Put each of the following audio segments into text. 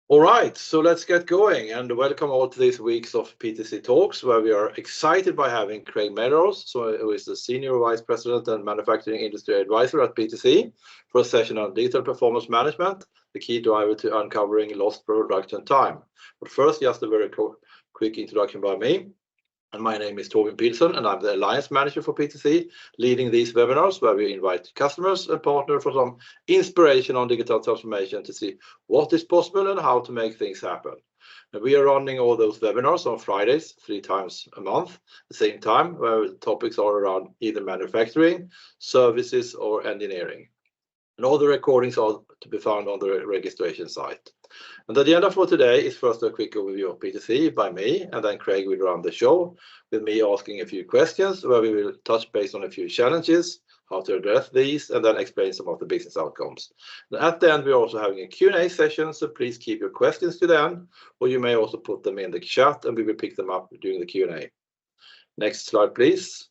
All right, so let's get going and welcome all to this week's of PTC Talks, where we are excited by having Craig Melrose, who is the Senior Vice President and Manufacturing Industry Advisor at PTC, for a session on digital performance management, the key driver to uncovering lost production time. But first, just a very quick introduction by me. And my name is Torbjörn Pilsen, and I'm the Alliance Manager for PTC, leading these webinars where we invite customers and partners for some inspiration on digital transformation to see what is possible and how to make things happen. And we are running all those webinars on Fridays, 3 times a month, at the same time, where the topics are around either manufacturing, services, or engineering. And all the recordings are to be found on the registration site. And the agenda for today is first a quick overview of PTC by me, and then Craig will run the show with me asking a few questions where we will touch base on a few challenges, how to address these, and then explain some of the business outcomes. And at the end, we're also having a Q&A session, so please keep your questions to the end, or you may also put them in the chat and we will pick them up during the Q&A. Next slide, please.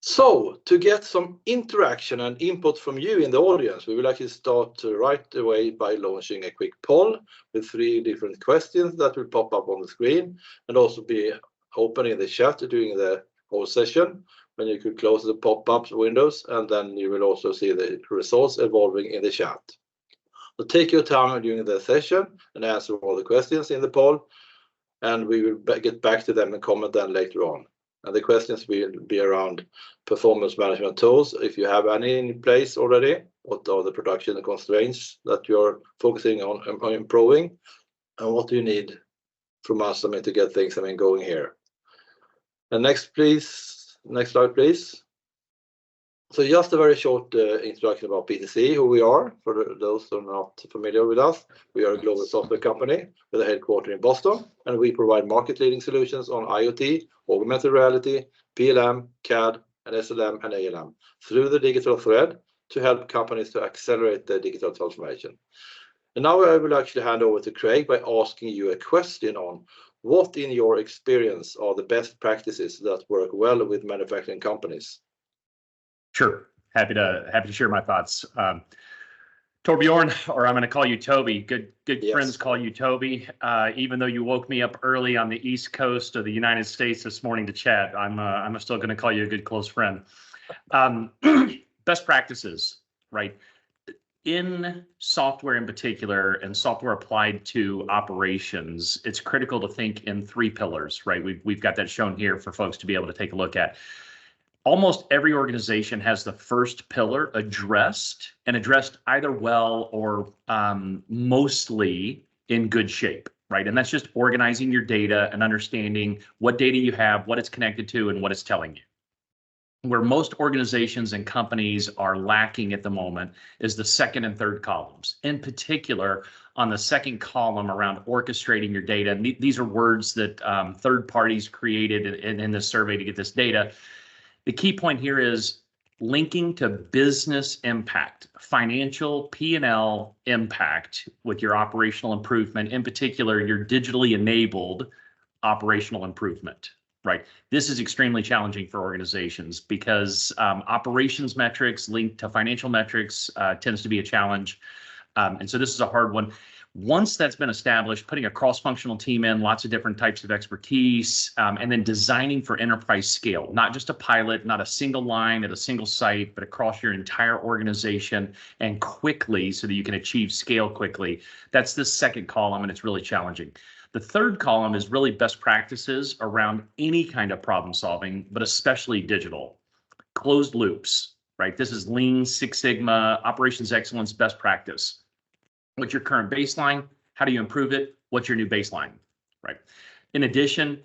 So, to get some interaction and input from you in the audience, we will actually start right away by launching a quick poll with 3 different questions that will pop up on the screen and also be open in the chat during the whole session, when you could close the pop-up windows, and then you will also see the results evolving in the chat. So take your time during the session and answer all the questions in the poll, and we will get back to them and comment then later on. And the questions will be around performance management tools, if you have any in place already, what are the production constraints that you're focusing on improving, and what do you need from us to get things going here. And next slide, please. So just a very short introduction about PTC, who we are, for those who are not familiar with us. We are a global software company with a headquarters in Boston, and we provide market-leading solutions on IoT, augmented reality, PLM, CAD, and SLM and ALM through the digital thread to help companies to accelerate their digital transformation. And now I will actually hand over to Craig by asking you a question on what, in your experience, are the best practices that work well with manufacturing companies. Sure, happy to share my thoughts. Torbjörn, or I'm going to call you Toby. Good yes. Friends call you Toby. Even though you woke me up early on the East Coast of the United States this morning to chat, I'm still going to call you a good close friend. Best practices, right? In software in particular, and software applied to operations, it's critical to think in 3 pillars, right? We've got that shown here for folks to be able to take a look at. Almost every organization has the first pillar addressed either well or mostly in good shape, right? And that's just organizing your data and understanding what data you have, what it's connected to, and what it's telling you. Where most organizations and companies are lacking at the moment is the second and third columns. In particular, on the second column around orchestrating your data. And these are words that third parties created in this survey to get this data. The key point here is linking to business impact, financial P&L impact with your operational improvement, in particular, your digitally enabled operational improvement, right? This is extremely challenging for organizations because operations metrics linked to financial metrics tends to be a challenge. And so this is a hard one. Once that's been established, putting a cross-functional team in, lots of different types of expertise, and then designing for enterprise scale, not just a pilot, not a single line at a single site, but across your entire organization and quickly so that you can achieve scale quickly. That's the second column, and it's really challenging. The third column is really best practices around any kind of problem solving, but especially digital. Closed loops, right? This is Lean, Six Sigma, operations excellence, best practice. What's your current baseline? How do you improve it? What's your new baseline, right? In addition,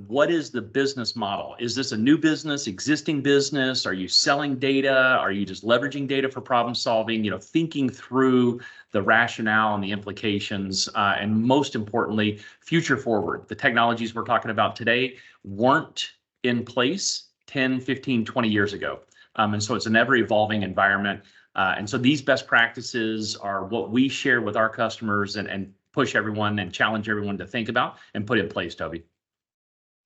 what is the business model? Is this a new business, existing business? Are you selling data? Are you just leveraging data for problem solving? Thinking through the rationale and the implications, and most importantly, future forward. The technologies we're talking about today weren't in place 10, 15, 20 years ago. And so it's an ever-evolving environment. And so these best practices are what we share with our customers and push everyone and challenge everyone to think about and put in place, Toby.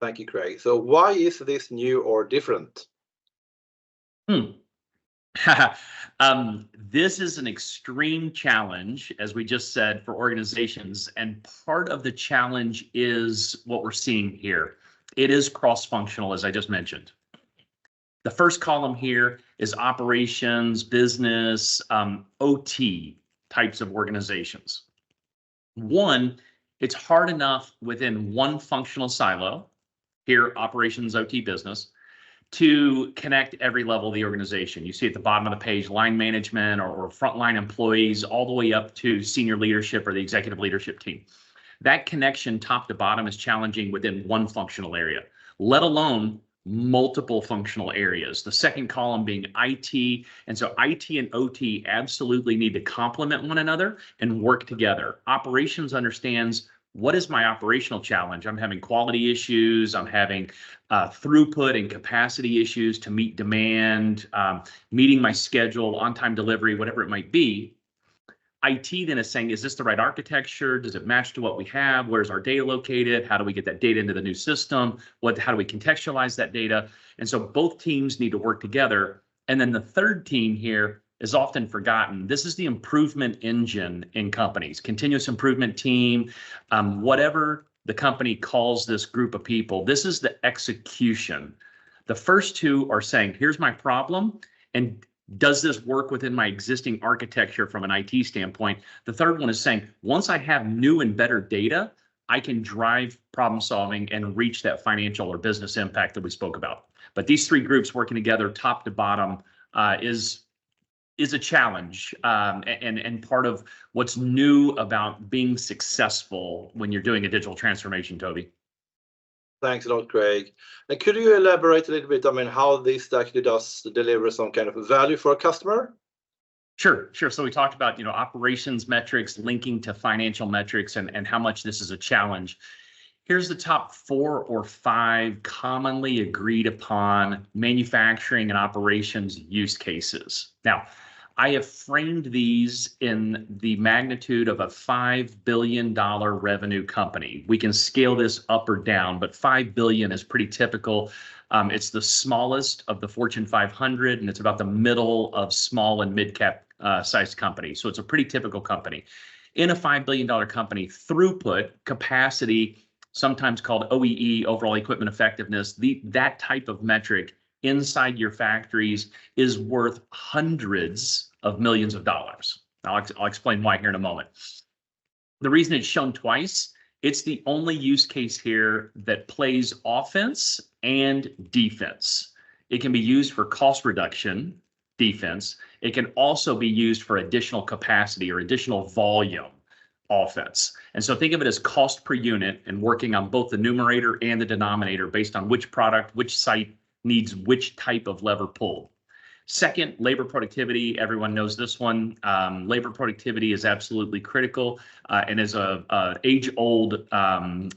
Thank you, Craig. So why is this new or different? This is an extreme challenge, as we just said, for organizations. And part of the challenge is what we're seeing here. It is cross-functional, as I just mentioned. The first column here is operations, business, OT types of organizations. One, it's hard enough within one functional silo, here operations, OT, business, to connect every level of the organization. You see at the bottom of the page, line management or frontline employees, all the way up to senior leadership or the executive leadership team. That connection top to bottom is challenging within one functional area, let alone multiple functional areas. The second column being IT. And so IT and OT absolutely need to complement one another and work together. Operations understands, what is my operational challenge? I'm having quality issues. I'm having throughput and capacity issues to meet demand, meeting my schedule, on-time delivery, whatever it might be. IT then is saying, is this the right architecture? Does it match to what we have? Where's our data located? How do we get that data into the new system? How do we contextualize that data? And so both teams need to work together. And then the third team here is often forgotten. This is the improvement engine in companies, continuous improvement team, whatever the company calls this group of people. This is the execution. The first two are saying, here's my problem, and does this work within my existing architecture from an IT standpoint? The third one is saying, once I have new and better data, I can drive problem solving and reach that financial or business impact that we spoke about. But these three groups working together, top to bottom, is a challenge, and part of what's new about being successful when you're doing a digital transformation, Toby. Thanks a lot, Craig. And could you elaborate a little bit, I mean, how this actually does deliver some kind of value for a customer? Sure. So we talked about, operations metrics linking to financial metrics and how much this is a challenge. Here's the top 4 or 5 commonly agreed upon manufacturing and operations use cases. Now, I have framed these in the magnitude of a $5 billion revenue company. We can scale this up or down, but 5 billion is pretty typical. It's the smallest of the Fortune 500, and it's about the middle of small and mid-cap sized companies. So it's a pretty typical company. In a $5 billion company, throughput, capacity, sometimes called OEE, overall equipment effectiveness, that type of metric inside your factories is worth hundreds of millions of dollars. I'll explain why here in a moment. The reason it's shown twice, it's the only use case here that plays offense and defense. It can be used for cost reduction, defense. It can also be used for additional capacity or additional volume, offense. And so think of it as cost per unit and working on both the numerator and the denominator based on which product, which site needs which type of lever pulled. Second, labor productivity. Everyone knows this one. Labor productivity is absolutely critical and is a age-old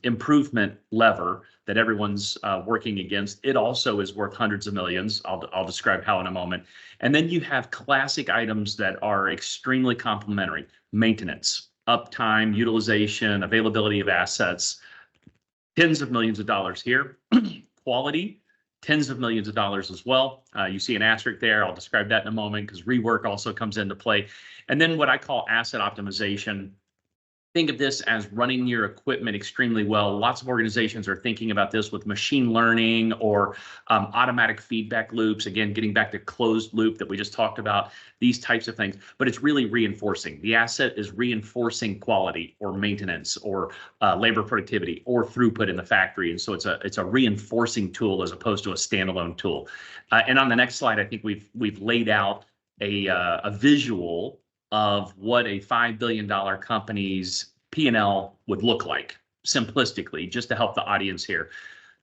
improvement lever that everyone's working against. It also is worth hundreds of millions. I'll describe how in a moment. And then you have classic items that are extremely complementary. Maintenance, uptime, utilization, availability of assets, tens of millions of dollars here. Quality, tens of millions of dollars as well. You see an asterisk there. I'll describe that in a moment because rework also comes into play. And then what I call asset optimization. Think of this as running your equipment extremely well. Lots of organizations are thinking about this with machine learning or automatic feedback loops. Again, getting back to closed loop that we just talked about, these types of things. But it's really reinforcing. The asset is reinforcing quality or maintenance or labor productivity or throughput in the factory. And so it's a reinforcing tool as opposed to a standalone tool. And on the next slide, I think we've laid out a visual of what a $5 billion company's P&L would look like, simplistically, just to help the audience here.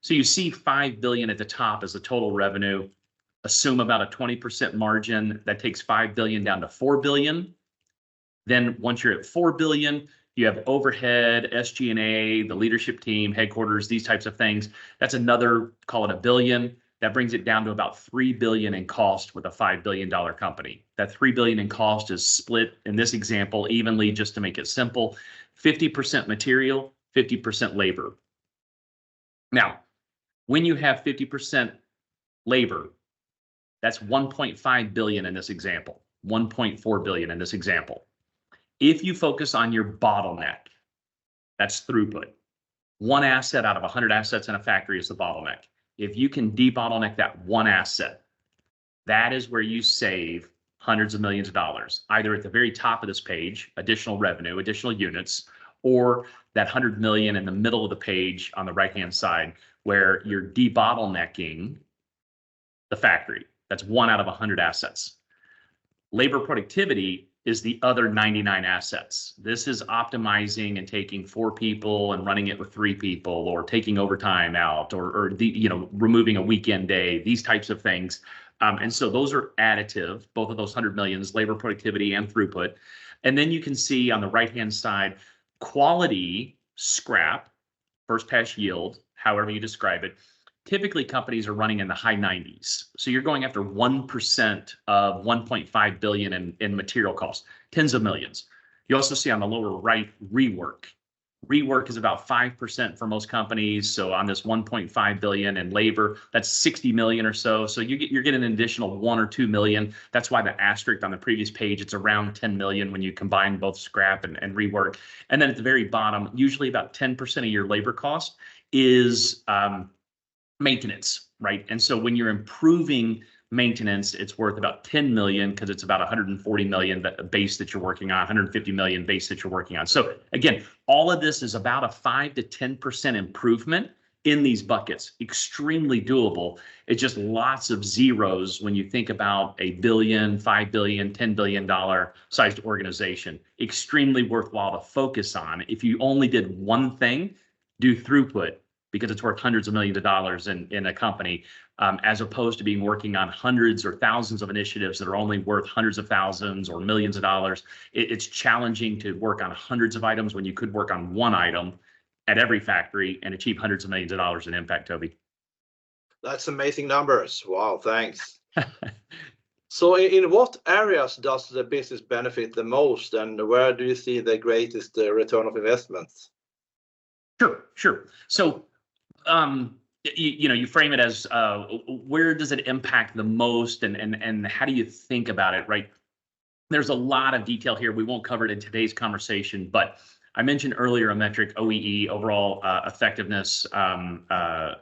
So you see 5 billion at the top as the total revenue. Assume about a 20% margin. That takes 5 billion down to 4 billion. Then once you're at 4 billion, you have overhead, SG&A, the leadership team, headquarters, these types of things. That's another, call it $1 billion. That brings it down to about 3 billion in cost with a $5 billion company. That 3 billion in cost is split in this example evenly, just to make it simple, 50% material, 50% labor. Now, when you have 50% labor, That's 1.5 billion in this example, 1.4 billion in this example. If you focus on your bottleneck, that's throughput. One asset out of 100 assets in a factory is the bottleneck. If you can debottleneck that one asset, that is where you save hundreds of millions of dollars, either at the very top of this page, additional revenue, additional units, or that 100 million in the middle of the page on the right-hand side, where you're debottlenecking the factory. That's 1 out of 100 assets. Labor productivity is the other 99 assets. This is optimizing and taking 4 people and running it with 3 people, or taking overtime out, or removing a weekend day, these types of things. And so those are additive, both of those 100 millions, labor productivity and throughput. And then you can see on the right-hand side, quality scrap, first pass yield, however you describe it. Typically, companies are running in the high 90s. So you're going after 1% of 1.5 billion in material costs, tens of millions. You also see on the lower right, rework. Rework is about 5% for most companies. So on this 1.5 billion in labor, that's 60 million or so. So you're getting an additional 1 or 2 million. That's why the asterisk on the previous page, it's around 10 million when you combine both scrap and rework. And then at the very bottom, usually about 10% of your labor cost is maintenance, right? And so when you're improving maintenance, it's worth about 10 million because it's about 140 million base that you're working on, 150 million base that you're working on. So again, all of this is about a 5 to 10% improvement in these buckets. Extremely doable. It's just lots of zeros when you think about a billion, 5 billion, $10 billion sized organization. Extremely worthwhile to focus on. If you only did one thing, do throughput, because it's worth hundreds of millions of dollars in a company, as opposed to being working on hundreds or thousands of initiatives that are only worth hundreds of thousands or millions of dollars. It's challenging to work on hundreds of items when you could work on one item at every factory and achieve hundreds of millions of dollars in impact, Toby. That's amazing numbers. Wow, thanks. So in what areas does the business benefit the most, and where do you see the greatest return of investments? Sure. So you frame it as where does it impact the most, and how do you think about it, right? There's a lot of detail here. We won't cover it in today's conversation, but I mentioned earlier a metric, OEE, overall effectiveness,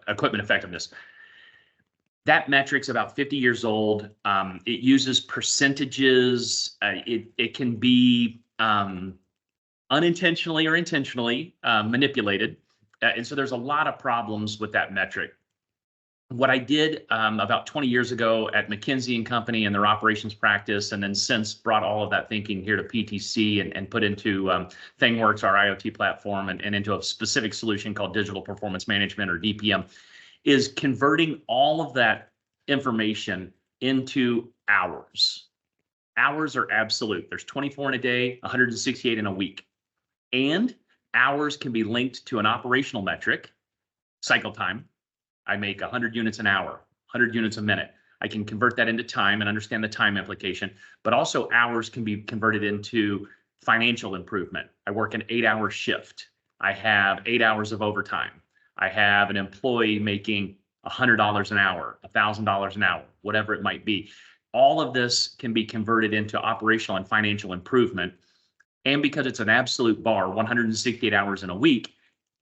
equipment effectiveness. That metric's about 50 years old. It uses percentages. It can be unintentionally or intentionally manipulated. And so there's a lot of problems with that metric. What I did about 20 years ago at McKinsey & Company and their operations practice, and then since brought all of that thinking here to PTC and put into ThingWorx, our IoT platform, and into a specific solution called Digital Performance Management, or DPM, is converting all of that information into hours. Hours are absolute. There's 24 in a day, 168 in a week. And hours can be linked to an operational metric, cycle time. I make 100 units an hour, 100 units a minute. I can convert that into time and understand the time implication, but also hours can be converted into financial improvement. I work an 8-hour shift. I have 8 hours of overtime. I have an employee making $100 an hour, $1,000 an hour, whatever it might be. All of this can be converted into operational and financial improvement. And because it's an absolute bar, 168 hours in a week,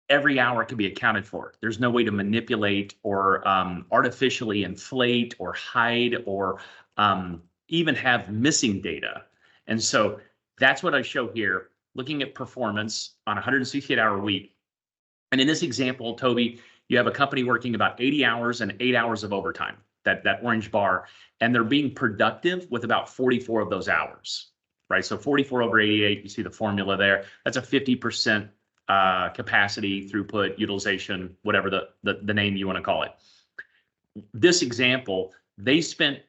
every hour can be accounted for. There's no way to manipulate or artificially inflate or hide or even have missing data. And so that's what I show here, looking at performance on a 168-hour week. And in this example, Toby, you have a company working about 80 hours and 8 hours of overtime, that orange bar, and they're being productive with about 44 of those hours. Right, so 44 over 88, you see the formula there. That's a 50% capacity, throughput, utilization, whatever the name you want to call it. This example, they spent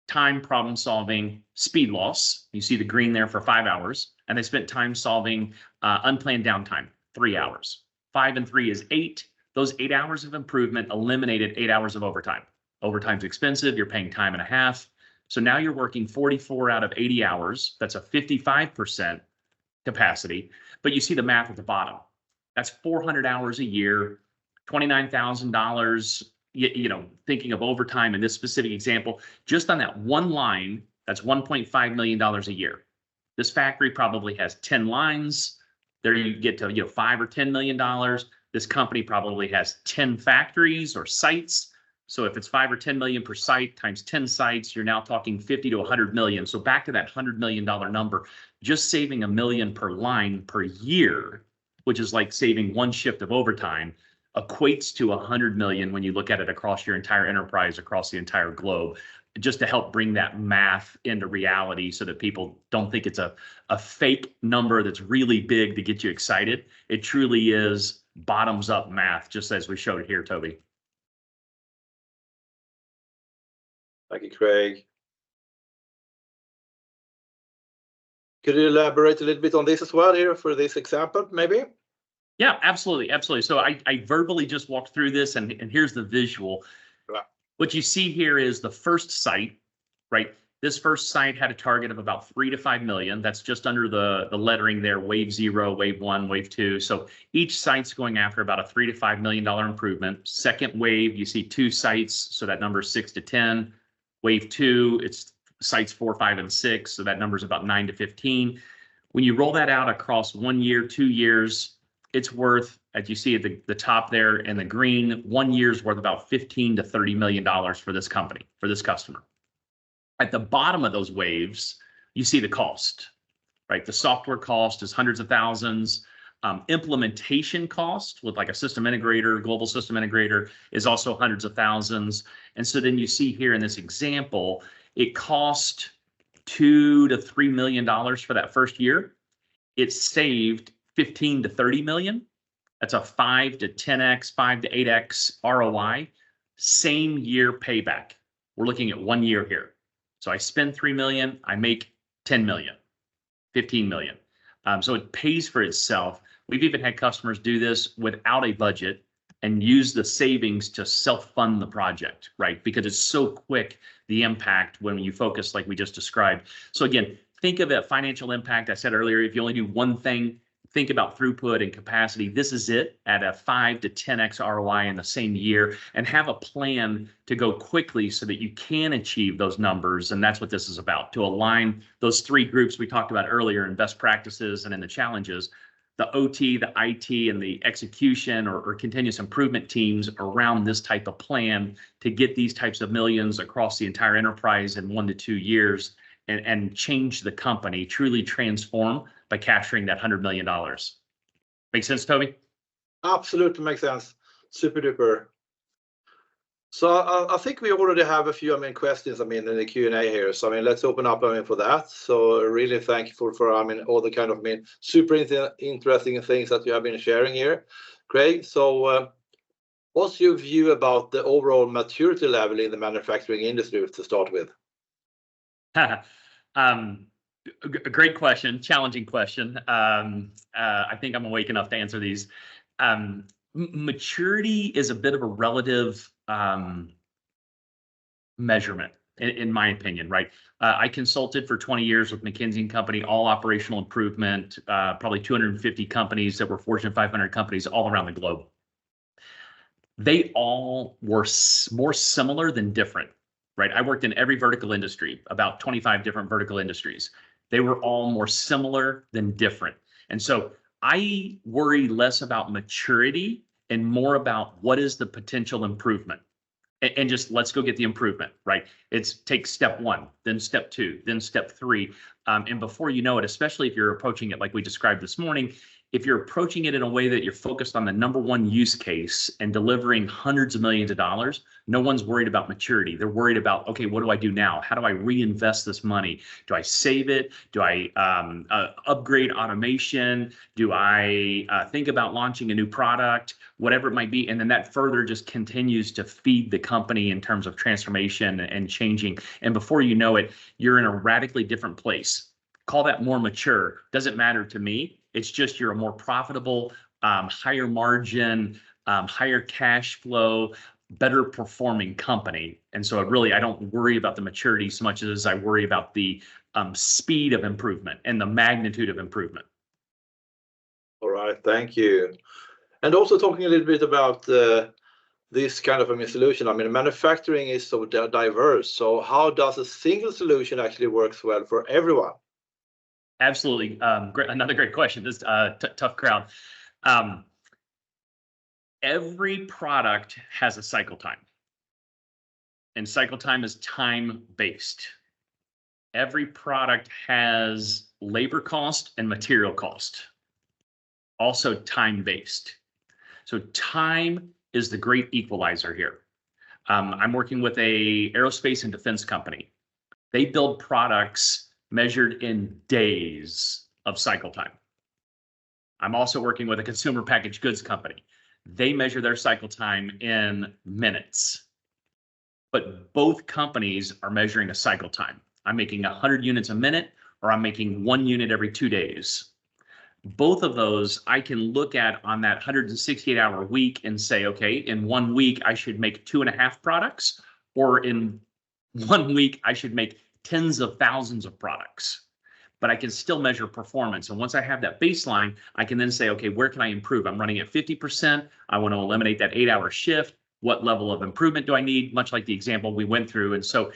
time problem solving speed loss. You see the green there for 5 hours, and they spent time solving unplanned downtime, 3 hours. 5 and 3 is 8. Those 8 hours of improvement eliminated 8 hours of overtime. Overtime's expensive. You're paying time and a half. So now you're working 44 out of 80 hours. That's a 55% capacity. But you see the math at the bottom. That's 400 hours a year, $29,000 thinking of overtime in this specific example, just on that one line, that's $1.5 million a year. This factory probably has 10 lines. There you get to $5 or $10 million. This company probably has 10 factories or sites. So if it's 5 or 10 million per site times 10 sites, you're now talking 50 to 100 million. So back to that $100 million number, just saving $1 million per line per year, which is like saving one shift of overtime, equates to 100 million when you look at it across your entire enterprise, across the entire globe, just to help bring that math into reality so that people don't think it's a fake number that's really big to get you excited. It truly is bottoms up math, just as we showed here, Toby. Thank you, Craig. Could you elaborate a little bit on this as well here for this example, maybe? Yeah, absolutely. Absolutely. So I verbally just walked through this, and here's the visual. Yeah. What you see here is the first site, right? This first site had a target of about 3 to 5 million. That's just under the lettering there, wave 0, wave 1, wave 2. So each site's going after about a $3 to $5 million improvement. Second wave, you see 2 sites, so that number is 6 to 10. Wave 2, it's sites 4, 5, and 6, so that number is about 9 to 15. When you roll that out across 1 year, 2 years, it's worth, as you see at the top there in the green, 1 year's worth about 15 to $30 million for this company, for this customer. At the bottom of those waves, you see the cost, right? The software cost is hundreds of thousands. Implementation cost with like a system integrator, global system integrator, is also hundreds of thousands. And so then you see here in this example, it cost $2 to $3 million for that first year. It saved 15 to 30 million. That's a 5 to 10x, 5 to 8x ROI. Same year payback. We're looking at 1 year here. So I spend 3 million, I make 10 million, 15 million. So it pays for itself. We've even had customers do this without a budget and use the savings to self-fund the project, right? Because it's so quick, the impact when you focus like we just described. So again, think of it, financial impact. I said earlier, if you only do one thing, think about throughput and capacity. This is it at a 5 to 10x ROI in the same year, and have a plan to go quickly so that you can achieve those numbers. And that's what this is about, to align those 3 groups we talked about earlier in best practices and in the challenges, the OT, the IT, and the execution or continuous improvement teams around this type of plan to get these types of millions across the entire enterprise in 1 to 2 years and change the company, truly transform by capturing that $100 million. Make sense, Toby? Absolutely makes sense. Super duper. So I think we already have a few questions in the Q&A here. So let's open up for that. So really thank you for all the kind of super interesting things that you have been sharing here, Craig. So what's your view about the overall maturity level in the manufacturing industry to start with? A great question, challenging question. I think I'm awake enough to answer these. Maturity is a bit of a relative measurement, in my opinion, right? I consulted for 20 years with McKinsey & Company, all operational improvement, probably 250 companies that were Fortune 500 companies all around the globe. They all were more similar than different, right? I worked in every vertical industry, about 25 different vertical industries. They were all more similar than different. And so I worry less about maturity and more about what is the potential improvement. And just let's go get the improvement, right? It's take step 1, then step 2, then step 3. And before you know it, especially if you're approaching it like we described this morning, if you're approaching it in a way that you're focused on the number 1 use case and delivering hundreds of millions of dollars, no one's worried about maturity. They're worried about, okay, what do I do now? How do I reinvest this money? Do I save it? Do I upgrade automation? Do I think about launching a new product? Whatever it might be. And then that further just continues to feed the company in terms of transformation and changing. And before you know it, you're in a radically different place. Call that more mature. Doesn't matter to me. It's just you're a more profitable, higher margin, higher cash flow, better performing company. And so I don't worry about the maturity so much as I worry about the speed of improvement and the magnitude of improvement. All right, thank you. And also talking a little bit about this kind of a solution? I mean, manufacturing is so diverse. So how does a single solution actually works well for everyone? Absolutely. Another great question. This tough crowd. Every product has a cycle time, and cycle time is time-based. Every product has labor cost and material cost, also time-based. So time is the great equalizer here. I'm working with a aerospace and defense company. They build products measured in days of cycle time. I'm also working with a consumer packaged goods company. They measure their cycle time in minutes. But both companies are measuring a cycle time. I'm making 100 units a minute, or I'm making 1 unit every 2 days. Both of those I can look at on that 168-hour week and say, okay, in 1 week, I should make 2.5 products, or in 1 week, I should make tens of thousands of products. But I can still measure performance. And once I have that baseline, I can then say, okay, where can I improve? I'm running at 50%. I want to eliminate that 8-hour shift. What level of improvement do I need? Much like the example we went through. And so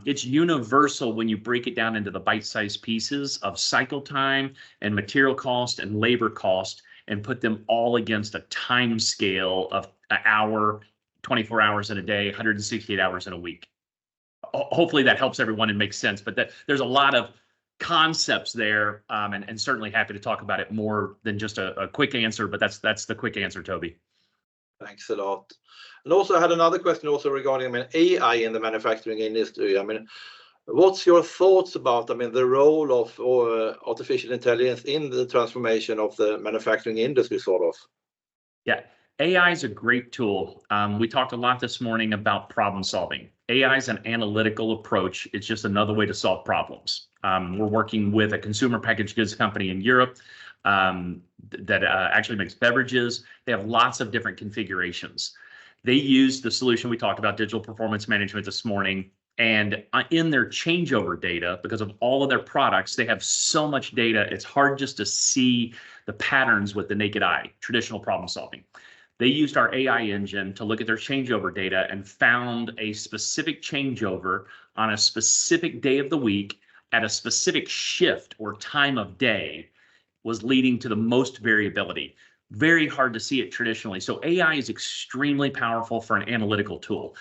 it's universal when you break it down into the bite-sized pieces of cycle time and material cost and labor cost, and put them all against a time scale of an hour, 24 hours in a day, 168 hours in a week. Hopefully that helps everyone and makes sense. But there's a lot of concepts there, and certainly happy to talk about it more than just a quick answer, but that's the quick answer, Toby. Thanks a lot. And also I had another question also regarding, I mean, AI in the manufacturing industry. I mean, what's your thoughts about, I mean, the role of artificial intelligence in the transformation of the manufacturing industry, sort of? Yeah, AI is a great tool. We talked a lot this morning about problem solving. AI is an analytical approach. It's just another way to solve problems. We're working with a consumer packaged goods company in Europe that actually makes beverages. They have lots of different configurations. They use the solution we talked about, digital performance management, this morning. And in their changeover data, because of all of their products, they have so much data, it's hard just to see the patterns with the naked eye, traditional problem solving. They used our AI engine to look at their changeover data and found a specific changeover on a specific day of the week at a specific shift or time of day was leading to the most variability. Very hard to see it traditionally. So AI is extremely powerful for an analytical tool.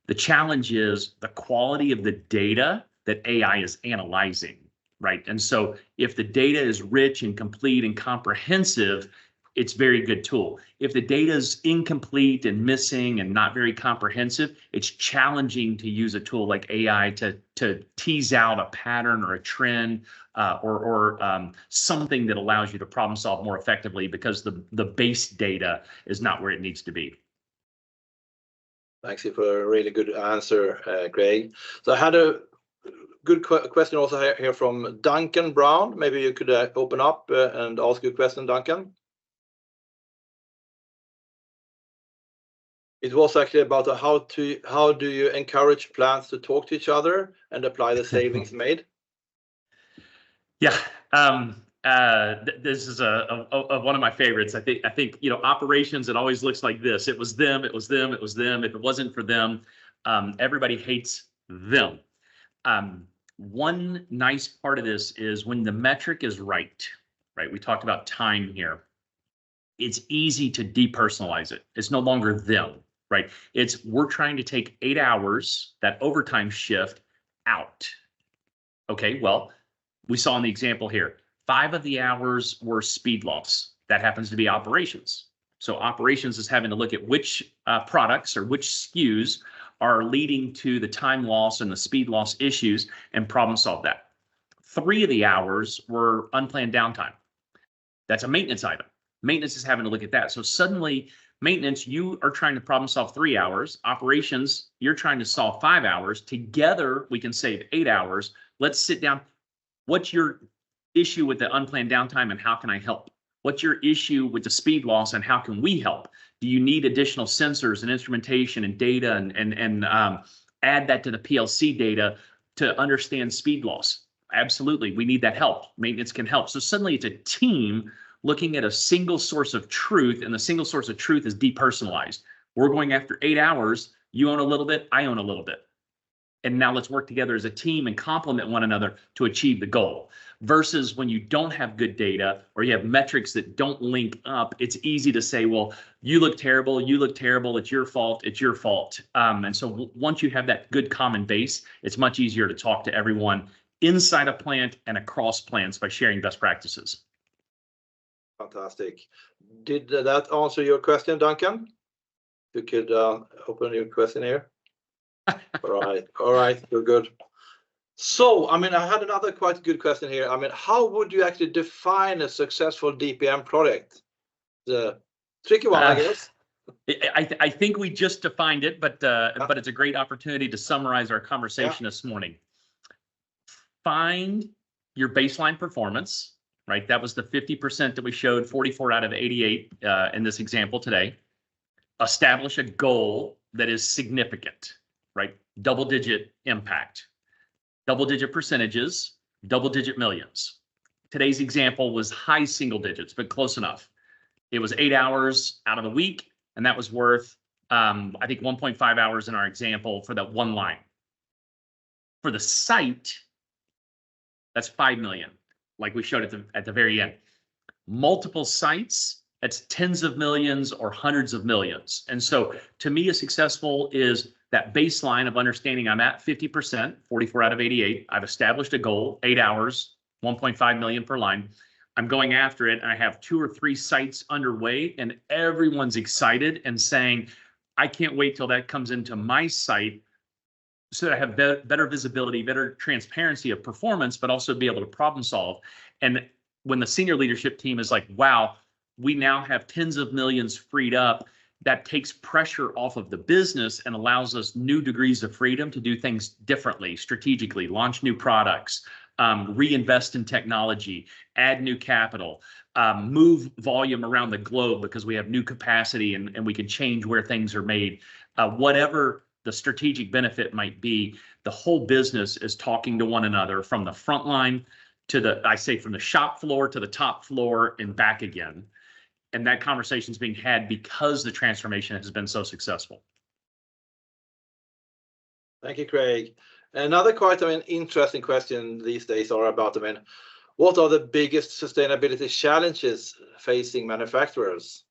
The challenge is the quality of the data that AI is analyzing, right? And so if the data is rich and complete and comprehensive, it's a very good tool. If the data is incomplete and missing and not very comprehensive, it's challenging to use a tool like AI to tease out a pattern or a trend or something that allows you to problem solve more effectively, because the base data is not where it needs to be. Thanks for a really good answer, Craig. So I had a good question also here from Duncan Brown. Maybe you could open up and ask your question, Duncan. It was actually about how do you encourage plants to talk to each other and apply the savings made? Yeah, this is one of my favorites. I think operations, it always looks like this. It was them. It was them. It was them. If it wasn't for them, everybody hates them. One nice part of this is when the metric is right. We talked about time here. It's easy to depersonalize it. It's no longer them. Right? We're trying to take 8 hours, that overtime shift, out. Okay, well, we saw in the example here, 5 of the hours were speed loss. That happens to be operations. So operations is having to look at which products or which SKUs are leading to the time loss and the speed loss issues and problem solve that. 3 of the hours were unplanned downtime. That's a maintenance item. Maintenance is having to look at that. So suddenly, maintenance, you are trying to problem solve 3 hours. Operations, you're trying to solve 5 hours. Together, we can save 8 hours. Let's sit down. What's your issue with the unplanned downtime and how can I help? What's your issue with the speed loss and how can we help? Do you need additional sensors and instrumentation and data and add that to the PLC data to understand speed loss? Absolutely, we need that help. Maintenance can help. So suddenly it's a team looking at a single source of truth, and the single source of truth is depersonalized. We're going after 8 hours. You own a little bit, I own a little bit. And now let's work together as a team and complement one another to achieve the goal. Versus when you don't have good data or you have metrics that don't link up, it's easy to say, well, you look terrible, it's your fault, and so once you have that good common base, it's much easier to talk to everyone inside a plant and across plants by sharing best practices. Fantastic. Did that answer your question, Duncan? You could open your question here. All right, you're good. So, I mean, I had another quite good question here. I mean, how would you actually define a successful DPM project? The tricky one, I guess. I think we just defined it, but it's a great opportunity to summarize our conversation this morning. Find your baseline performance, right? That was the 50% that we showed, 44 out of 88 in this example today. Establish a goal that is significant, right? Double-digit impact, double-digit percentages, double-digit millions. Today's example was high single digits, but close enough. It was 8 hours out of the week, and that was worth, I think, 1.5 hours in our example for that one line. For the site, that's 5 million, like we showed at the very end. Multiple sites, that's tens of millions or hundreds of millions. And so to me, a successful is that baseline of understanding I'm at 50%, 44 out of 88. I've established a goal, 8 hours, 1.5 million per line. I'm going after it, and I have 2 or 3 sites underway, and everyone's excited and saying, I can't wait till that comes into my site so that I have better visibility, better transparency of performance, but also be able to problem solve. And when the senior leadership team is like, wow, we now have tens of millions freed up, that takes pressure off of the business and allows us new degrees of freedom to do things differently, strategically, launch new products, reinvest in technology, add new capital, move volume around the globe because we have new capacity and we can change where things are made. Whatever the strategic benefit might be, the whole business is talking to one another from the front line to from the shop floor to the top floor and back again. And that conversation is being had because the transformation has been so successful. Thank you, Craig. Another quite interesting question these days are about, what are the biggest sustainability challenges facing manufacturers?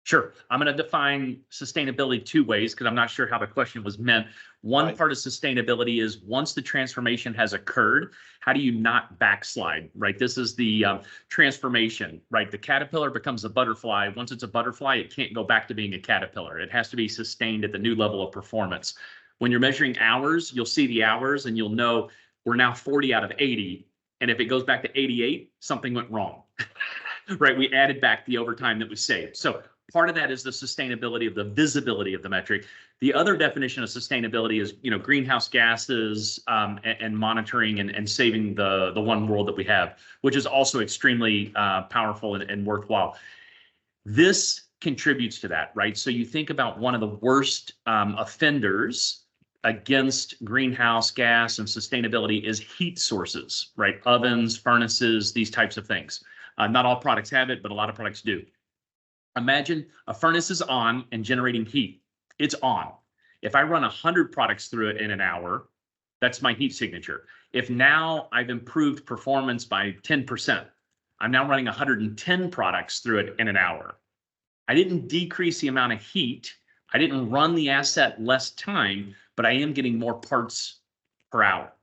Sure. I'm going to define sustainability 2 ways because I'm not sure how the question was meant. One part of sustainability is once the transformation has occurred, how do you not backslide, right? This is the transformation, right? The caterpillar becomes a butterfly. Once it's a butterfly, it can't go back to being a caterpillar. It has to be sustained at the new level of performance. When you're measuring hours, you'll see the hours and you'll know we're now 40 out of 80. And if it goes back to 88, something went wrong, right? We added back the overtime that we saved. So part of that is the sustainability of the visibility of the metric. The other definition of sustainability is, greenhouse gases and monitoring and saving the one world that we have, which is also extremely powerful and worthwhile. This contributes to that, right? So you think about one of the worst offenders against greenhouse gas and sustainability is heat sources, right? Ovens, furnaces, these types of things. Not all products have it, but a lot of products do. Imagine a furnace is on and generating heat. It's on. If I run 100 products through it in an hour, that's my heat signature. If now I've improved performance by 10%, I'm now running 110 products through it in an hour. I didn't decrease the amount of heat. I didn't run the asset less time, but I am getting more parts per hour.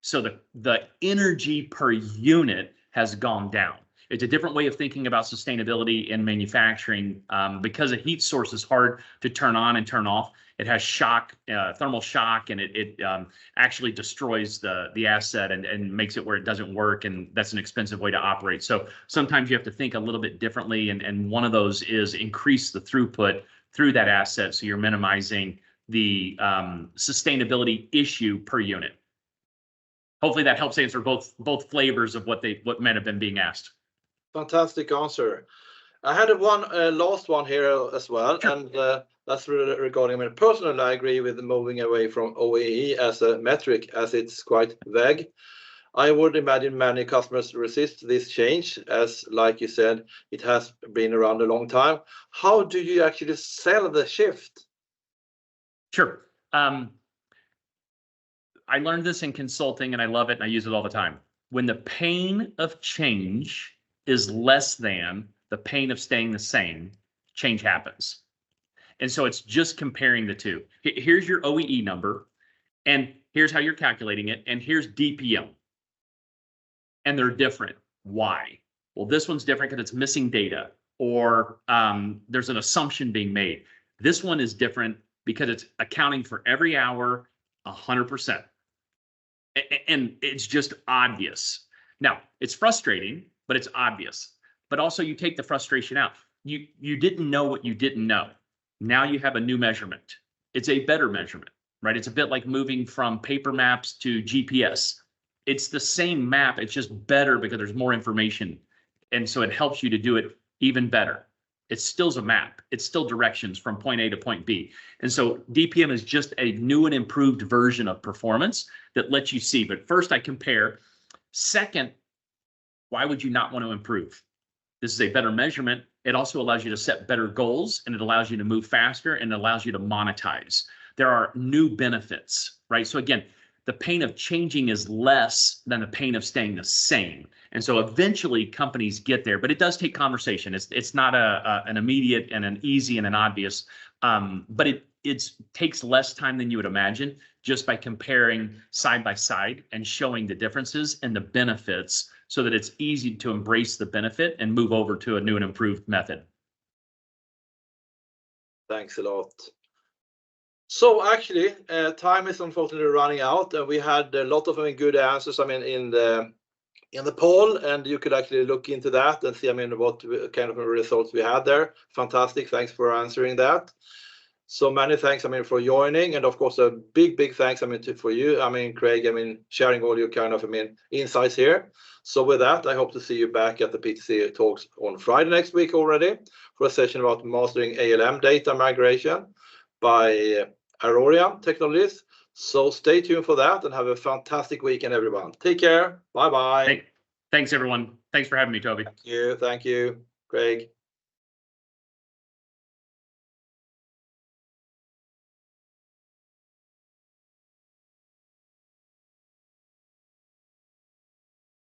So the energy per unit has gone down. It's a different way of thinking about sustainability in manufacturing because a heat source is hard to turn on and turn off. It has shock, thermal shock, and it actually destroys the asset and makes it where it doesn't work, and that's an expensive way to operate. So sometimes you have to think a little bit differently, and one of those is increase the throughput through that asset so you're minimizing the sustainability issue per unit. Hopefully that helps answer both flavors of what might have been being asked. Fantastic answer. I had one last one here as well, sure. And that's regarding, personally, I agree with moving away from OEE as a metric, as it's quite vague. I would imagine many customers resist this change, as like you said, it has been around a long time. How do you actually sell the shift? Sure. I learned this in consulting and I love it and I use it all the time. When the pain of change is less than the pain of staying the same, change happens. And so it's just comparing the two. Here's your OEE number, and here's how you're calculating it, and here's DPM. And they're different. Why? Well, this one's different because it's missing data, or there's an assumption being made. This one is different because it's accounting for every hour 100%. And it's just obvious. Now, it's frustrating, but it's obvious. But also you take the frustration out. You didn't know what you didn't know. Now you have a new measurement. It's a better measurement, right? It's a bit like moving from paper maps to GPS. It's the same map, it's just better because there's more information. And so it helps you to do it even better. It still's a map. It's still directions from point A to point B. And so DPM is just a new and improved version of performance that lets you see. But first I compare. Second, why would you not want to improve? This is a better measurement. It also allows you to set better goals, and it allows you to move faster, and it allows you to monetize. There are new benefits, right? So again, the pain of changing is less than the pain of staying the same. And so eventually companies get there, but it does take conversation. It's not an immediate and an easy and an obvious, but it takes less time than you would imagine just by comparing side by side and showing the differences and the benefits so that it's easy to embrace the benefit and move over to a new and improved method. Thanks a lot. So actually, time is unfortunately running out, and we had a lot of good answers. I mean, in the poll, and you could actually look into that and see, I mean, what kind of results we had there. Fantastic! Thanks for answering that. So many thanks, I mean, for joining, and of course a big thanks, I mean, for you, I mean, Craig, I mean, sharing all your kind of, I mean, insights here. So with that, I hope to see you back at the PTC talks on Friday next week already for a session about mastering ALM data migration by Aurora Technologies. So stay tuned for that and have a fantastic weekend, everyone. Take care. Bye bye. Thanks, everyone. Thanks for having me, Toby. Thank you, Craig.